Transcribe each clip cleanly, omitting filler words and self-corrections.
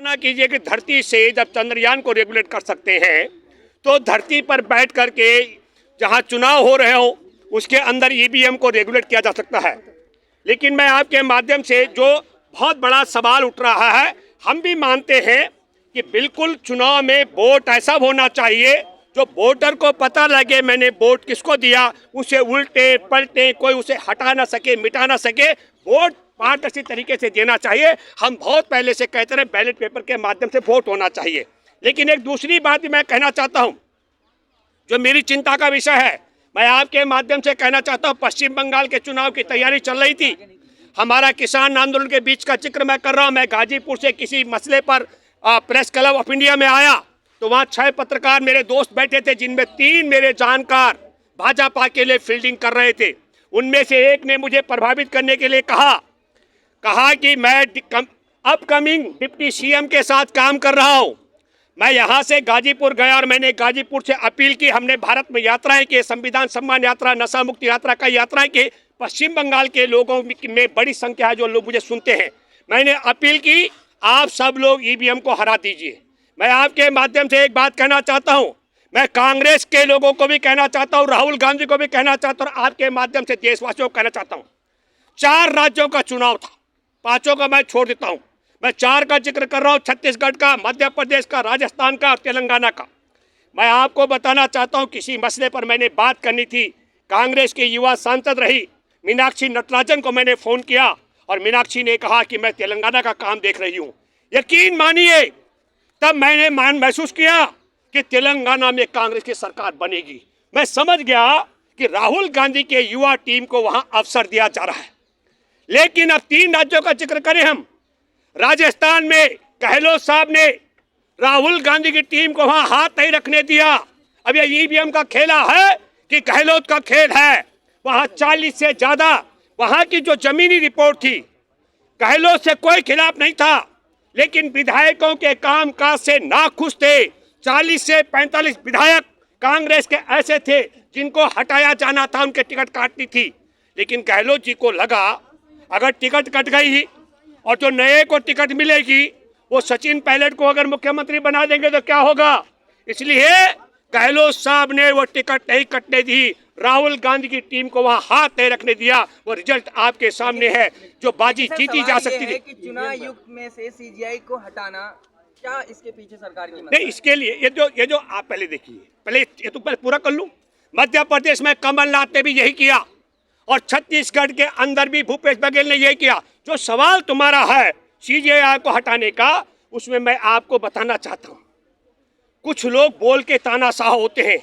कल्पना कीजिए कि धरती से जब चंद्रयान को रेगुलेट कर सकते हैं तो धरती पर बैठ करके जहां चुनाव हो रहे हो उसके अंदर ईवीएम को रेगुलेट किया जा सकता है। लेकिन मैं आपके माध्यम से जो बहुत बड़ा सवाल उठ रहा है, हम भी मानते हैं कि बिल्कुल चुनाव में वोट ऐसा होना चाहिए जो वोटर को पता लगे मैंने वोट किसको दिया, उसे उल्टे पलटे कोई उसे हटा ना सके, मिटा ना सके। वोट पारदर्शी तरीके से देना चाहिए। हम बहुत पहले से कहते रहे बैलेट पेपर के माध्यम से वोट होना चाहिए। लेकिन एक दूसरी बात भी मैं कहना चाहता हूं जो मेरी चिंता का विषय है। मैं आपके माध्यम से कहना चाहता हूं, पश्चिम बंगाल के चुनाव की तैयारी चल रही थी। हमारा किसान आंदोलन के बीच का जिक्र मैं कर रहा हूं। मैं गाजीपुर से किसी मसले पर प्रेस क्लब ऑफ इंडिया में आया तो वहां 6 पत्रकार मेरे दोस्त बैठे थे, जिनमें 3 मेरे जानकार भाजपा के लिए फील्डिंग कर रहे थे। उनमें से एक ने मुझे प्रभावित करने के लिए कहा कि मैं अपकमिंग डिप्टी सीएम के साथ काम कर रहा हूं। मैं यहां से गाजीपुर गया और मैंने गाजीपुर से अपील की। हमने भारत में यात्राएं की, संविधान सम्मान यात्रा, नशा मुक्ति यात्रा का यात्राएं की। पश्चिम बंगाल के लोगों में बड़ी संख्या है जो लोग मुझे सुनते हैं। मैंने अपील की, आप सब लोग ईवीएम को हरा दीजिए। मैं आपके माध्यम से एक बात कहना चाहता हूं, मैं कांग्रेस के लोगों को भी कहना चाहता हूं, राहुल गांधी को भी कहना चाहता हूं, आपके माध्यम से देशवासियों को कहना चाहता हूं। 4 राज्यों का चुनाव था, 5 का मैं छोड़ देता हूं। मैं 4 का जिक्र कर रहा हूं, छत्तीसगढ़ का, मध्य प्रदेश का, राजस्थान का और तेलंगाना का। मैं आपको बताना चाहता हूं, किसी मसले पर मैंने बात करनी थी। कांग्रेस की युवा सांसद रही मीनाक्षी नटराजन को मैंने फोन किया और मीनाक्षी ने कहा कि मैं तेलंगाना का काम देख रही हूं। यकीन मानिए, तब मैंने महसूस किया कि तेलंगाना में कांग्रेस की सरकार बनेगी। मैं समझ गया कि राहुल गांधी के युवा टीम को वहां अवसर दिया जा रहा है। लेकिन अब 3 राज्यों का जिक्र करें हम, राजस्थान में गहलोत साहब ने राहुल गांधी की टीम को वहां हाथ नहीं रखने दिया। अब ये ईवीएम का खेला है कि गहलोत का खेल है। वहां 40 से ज्यादा वहां की जो जमीनी रिपोर्ट थी, गहलोत से कोई खिलाफ नहीं था, लेकिन विधायकों के कामकाज से नाखुश थे। 40 से 45 विधायक कांग्रेस के ऐसे थे जिनको हटाया जाना था, उनके टिकट काटनी थी। लेकिन गहलोत जी को लगा अगर टिकट कट गई और जो नए को टिकट मिलेगी वो सचिन पायलट को अगर मुख्यमंत्री बना देंगे तो क्या होगा। इसलिए गहलोत साहब ने वो टिकट नहीं कटने दी, राहुल गांधी की टीम को वहां हाथ नहीं रखने दिया। वो रिजल्ट आपके सामने है, जो बाजी जीती जा सकती थी। कि चुनाव युग में से सीजीआई को हटाना, क्या इसके पीछे सरकार की नहीं, इसके लिए ये जो आप पहले देखिए, पहले ये तो पहले पूरा कर लूं। मध्य प्रदेश में कमलनाथ ने भी यही किया और छत्तीसगढ़ के अंदर भी भूपेश बघेल ने यही किया। जो सवाल तुम्हारा है सीजीआई को हटाने का, उसमें मैं आपको बताना चाहता हूं, कुछ लोग बोल के तानाशाह होते हैं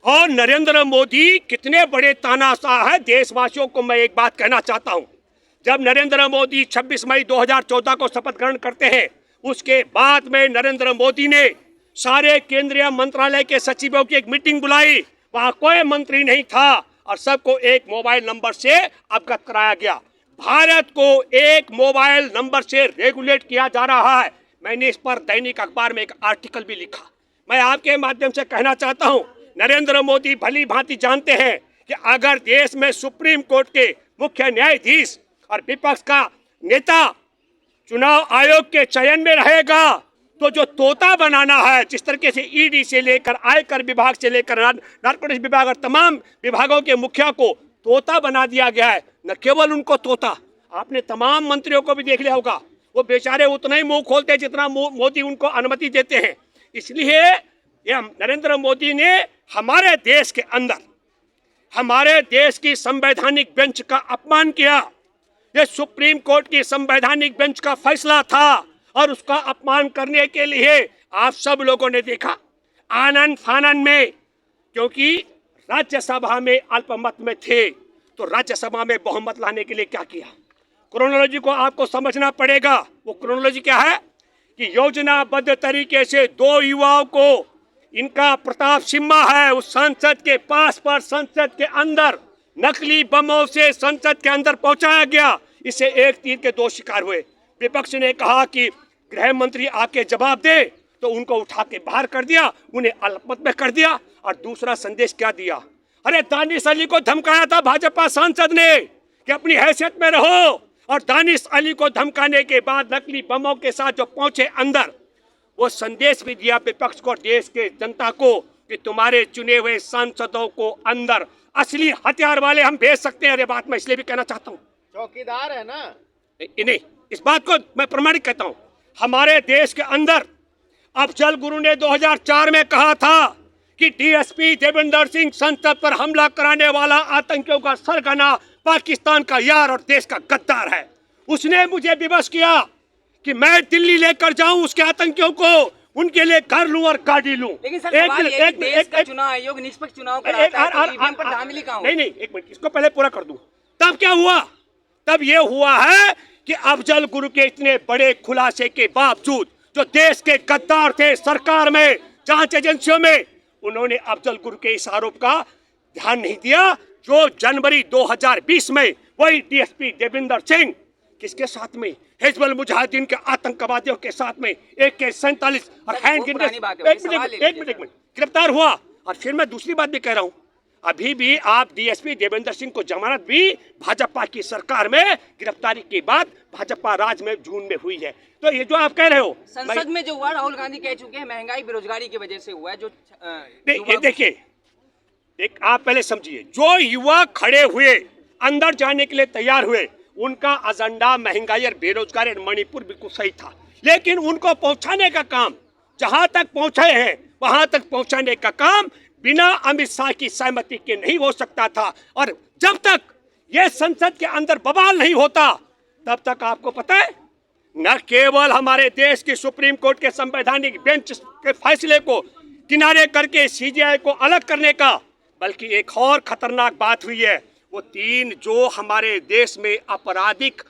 और नरेंद्र मोदी कितने बड़े तानाशाह है। देशवासियों को मैं एक बात कहना चाहता हूं, जब नरेंद्र मोदी 26 मई 2014 को शपथ ग्रहण करते हैं, उसके बाद में नरेंद्र मोदी ने सारे केंद्रीय मंत्रालय के सचिवों की एक मीटिंग बुलाई। वहां कोई मंत्री नहीं था और सबको एक मोबाइल नंबर से अवगत कराया गया। भारत को एक मोबाइल नंबर से रेगुलेट किया जा रहा है। मैंने इस पर दैनिक अखबार में एक आर्टिकल भी लिखा। मैं आपके माध्यम से कहना चाहता हूं, नरेंद्र मोदी भली भांति जानते हैं कि अगर देश में सुप्रीम कोर्ट के मुख्य न्यायाधीश और विपक्ष का नेता चुनाव आयोग के चयन में रहेगा तो जो तोता बनाना है, जिस तरीके से ईडी से लेकर आयकर विभाग से लेकर नारकोटिक्स विभाग और तमाम विभागों के मुखिया को तोता बना दिया गया है। न केवल उनको तोता, आपने तमाम मंत्रियों को भी देख लिया होगा, वो बेचारे उतना ही मुंह खोलते हैं जितना मोदी उनको अनुमति देते हैं। इसलिए ये नरेंद्र मोदी ने हमारे देश के अंदर हमारे देश की संवैधानिक बेंच का अपमान किया। ये सुप्रीम कोर्ट की संवैधानिक बेंच का फैसला था और उसका अपमान करने के लिए आप सब लोगों ने देखा आनंद फानन में, क्योंकि राज्यसभा में अल्पमत में थे तो राज्यसभा में बहुमत लाने के लिए क्या किया। क्रोनोलॉजी को आपको समझना पड़ेगा। वो क्रोनोलॉजी क्या है कि योजनाबद्ध तरीके से 2 युवाओं को, इनका प्रताप सिम्हा है, उस संसद के पास पर संसद के अंदर नकली बमों से संसद के अंदर पहुंचाया गया। इससे एक तीर के 2 शिकार हुए। विपक्ष ने कहा कि गृह मंत्री आके जवाब दे, तो उनको उठा के बाहर कर दिया, उन्हें अल्पमत में कर दिया। और दूसरा संदेश क्या दिया, अरे दानिश अली को धमकाया था भाजपा सांसद ने कि अपनी हैसियत में रहो, और दानिश अली को धमकाने के बाद नकली बमों के साथ जो पहुंचे अंदर, वो संदेश भी दिया विपक्ष को, देश के जनता को, कि तुम्हारे चुने हुए सांसदों को अंदर असली हथियार वाले हम भेज सकते हैं। ये बात मैं इसलिए भी कहना चाहता हूँ, चौकीदार है ना, नहीं, इस बात को मैं प्रमाणित कहता हूँ। हमारे देश के अंदर अफजल गुरु ने 2004 में कहा था कि डीएसपी देवेंद्र सिंह संसद पर हमला कराने वाला आतंकियों का सरगना, पाकिस्तान का यार और देश का गद्दार है। उसने मुझे विवश किया कि मैं दिल्ली लेकर जाऊं उसके आतंकियों को, उनके लिए घर लूं और गाड़ी लूं। लेकिन सर सवाल ये है कि देश का चुनाव आयोग निष्पक्ष चुनाव कराता है, तो ईवीएम पर धांधली कहां हुई? नहीं, एक मिनट, इसको पहले पूरा कर दूं। तब क्या हुआ? तब ये हुआ है कि अफजल गुरु के इतने बड़े खुलासे के बावजूद जो देश के गद्दार थे सरकार में, जांच एजेंसियों में, उन्होंने अफजल गुरु के इस आरोप का ध्यान नहीं दिया। जो जनवरी 2020 में वही डीएसपी देवेंद्र सिंह किसके साथ में, हिजबुल मुजाहिदीन के आतंकवादियों के साथ में AK-47 और हैंड ग्रेनेड, एक मिनट गिरफ्तार हुआ। और फिर मैं दूसरी बात भी कह रहा हूं, अभी भी आप डीएसपी देवेंद्र सिंह को जमानत भी भाजपा की सरकार में गिरफ्तारी के बाद भाजपा राज में जून में हुई है। तो ये जो आप कह रहे हो, संसद में जो हुआ, राहुल गांधी कह चुके हैं महंगाई बेरोजगारी की वजह से हुआ है। जो नहीं, ये देखिए, एक आप पहले समझिए, जो युवा खड़े हुए अंदर जाने के लिए तैयार हुए, उनका एजेंडा महंगाई और बेरोजगारी और मणिपुर बिल्कुल सही था, लेकिन उनको पहुंचाने का काम, जहां तक पहुंचे हैं वहां तक पहुंचाने का काम बिना अमित शाह की सहमति के नहीं हो सकता था। और जब तक यह संसद के अंदर बवाल नहीं होता, तब तक आपको पता है, न केवल हमारे देश की सुप्रीम कोर्ट के संवैधानिक बेंच के फैसले को किनारे करके सीजीआई को अलग करने का, बल्कि एक और खतरनाक बात हुई है। वो 3 जो हमारे देश में आपराधिक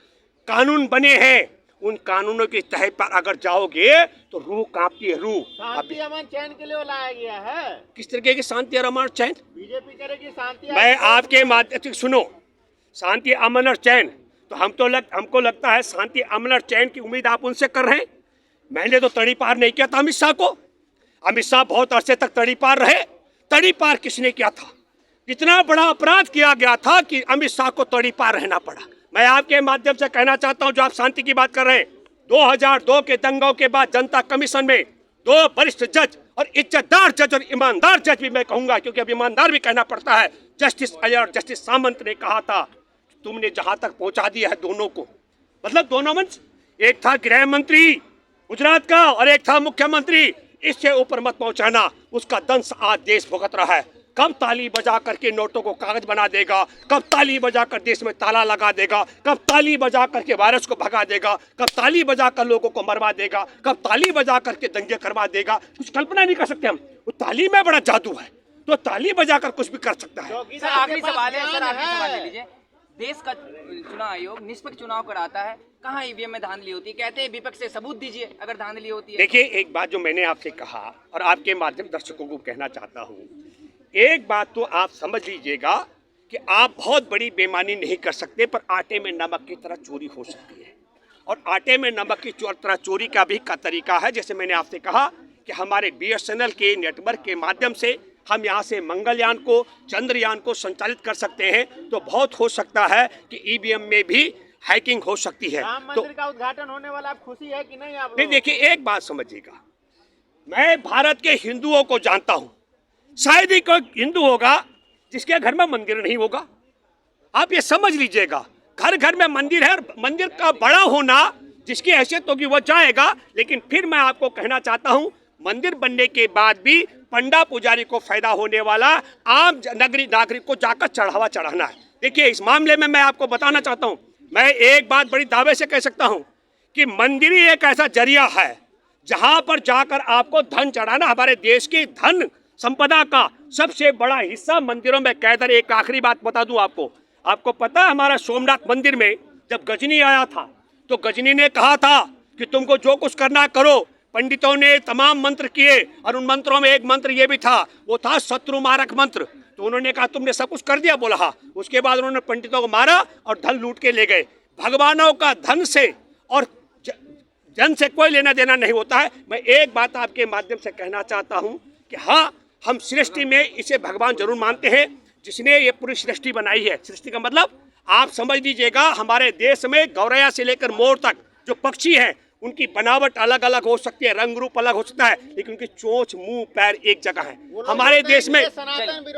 कानून बने हैं, उन कानूनों के तहत पर अगर जाओगे तो रूह कांपती है, रूह। शांति अमन चैन के लिए लाया गया है। किस तरीके की शांति और अमन चैन? बीजेपी करेगी शांति। मैं आपके माध्यम से सुनो, शांति अमन और चैन तो हमको लगता है शांति अमन और चैन की उम्मीद आप उनसे कर रहे हैं। मैंने तो तड़ी पार नहीं किया था अमित शाह को। अमित शाह बहुत अरसे तक तड़ी पार रहे। तड़ी पार किसने किया था? इतना बड़ा अपराध किया गया था कि अमित शाह को तड़ी पार रहना पड़ा। मैं आपके माध्यम से कहना चाहता हूं, जो आप शांति की बात कर रहे हैं, 2002 के दंगों के बाद जनता कमीशन में 2 वरिष्ठ जज और इज्जतदार जज और ईमानदार जज भी मैं कहूंगा, क्योंकि अब ईमानदार भी कहना पड़ता है, जस्टिस अय्यर और जस्टिस सामंत ने कहा था, तुमने जहां तक पहुंचा दिया है दोनों को, मतलब दोनों मंच, एक था गृह मंत्री गुजरात का और एक था मुख्यमंत्री, इससे ऊपर मत पहुंचाना। उसका दंश आज देश भुगत रहा है। कब ताली बजा करके नोटों को कागज बना देगा, कब ताली बजा कर देश में ताला लगा देगा, कब ताली बजा करके वायरस को भगा देगा, कब ताली बजा कर लोगों को मरवा देगा, कब ताली बजा करके दंगे करवा देगा, कुछ कल्पना नहीं कर सकते हम। वो ताली में बड़ा जादू है, तो ताली बजा कर कुछ भी कर सकता है। सर आखिरी सवाल है, सर आखिरी सवाल ले लीजिए। देश का चुनाव आयोग निष्पक्ष चुनाव कराता है, कहाँ ईवीएम में धांधली होती है? कहते हैं विपक्ष से सबूत दीजिए अगर धांधली होती है। देखिए, एक बात जो मैंने आपसे कहा और आपके माध्यम दर्शकों को कहना चाहता हूँ, एक बात तो आप समझ लीजिएगा कि आप बहुत बड़ी बेईमानी नहीं कर सकते, पर आटे में नमक की तरह चोरी हो सकती है। और आटे में नमक की तरह चोरी का भी तरीका है। जैसे मैंने आपसे कहा कि हमारे BSNL के नेटवर्क के माध्यम से हम यहाँ से मंगलयान को, चंद्रयान को संचालित कर सकते हैं, तो बहुत हो सकता है कि ईवीएम में भी हैकिंग हो सकती है। राम मंदिर का उद्घाटन होने वाला, आप खुशी है कि नहीं? आप नहीं, देखिए, एक बात समझिएगा, मैं भारत के हिंदुओं को जानता हूँ। शायद ही कोई हिंदू होगा जिसके घर में मंदिर नहीं होगा। आप ये समझ लीजिएगा, घर घर में मंदिर है, और मंदिर का बड़ा होना जिसकी हैसियत होगी वो जाएगा। लेकिन फिर मैं आपको कहना चाहता हूं, मंदिर बनने के बाद भी पंडा पुजारी को फायदा होने वाला आम नागरिक को जाकर चढ़ावा चढ़ाना है। देखिए, इस मामले में मैं आपको बताना चाहता हूं, मैं एक बात बड़ी दावे से कह सकता हूं कि मंदिर ही एक ऐसा जरिया है जहां पर जाकर आपको धन चढ़ाना। हमारे देश की धन संपदा का सबसे बड़ा हिस्सा मंदिरों में कैद है। एक आखिरी बात बता दूं आपको पता है, हमारा सोमनाथ मंदिर में जब गजनी आया था तो गजनी ने कहा था कि तुमको जो कुछ करना करो। पंडितों ने तमाम मंत्र किए और उन मंत्रों में एक मंत्र ये भी था, वो था शत्रु मारक मंत्र। तो उन्होंने कहा तुमने सब कुछ कर दिया, बोला हाँ। उसके बाद उन्होंने पंडितों को मारा और धन लूट के ले गए। भगवानों का धन से और जन से कोई लेना देना नहीं होता है। मैं एक बात आपके माध्यम से कहना चाहता हूँ कि हाँ, हम सृष्टि में इसे भगवान जरूर मानते हैं जिसने ये पूरी सृष्टि बनाई है। सृष्टि का मतलब आप समझ लीजिएगा, हमारे देश में गौरैया से लेकर मोर तक जो पक्षी हैं उनकी बनावट अलग अलग हो सकती है, रंग रूप अलग हो सकता है, लेकिन उनकी चोंच मुंह पैर एक जगह है। हमारे देश में सनातन विरोध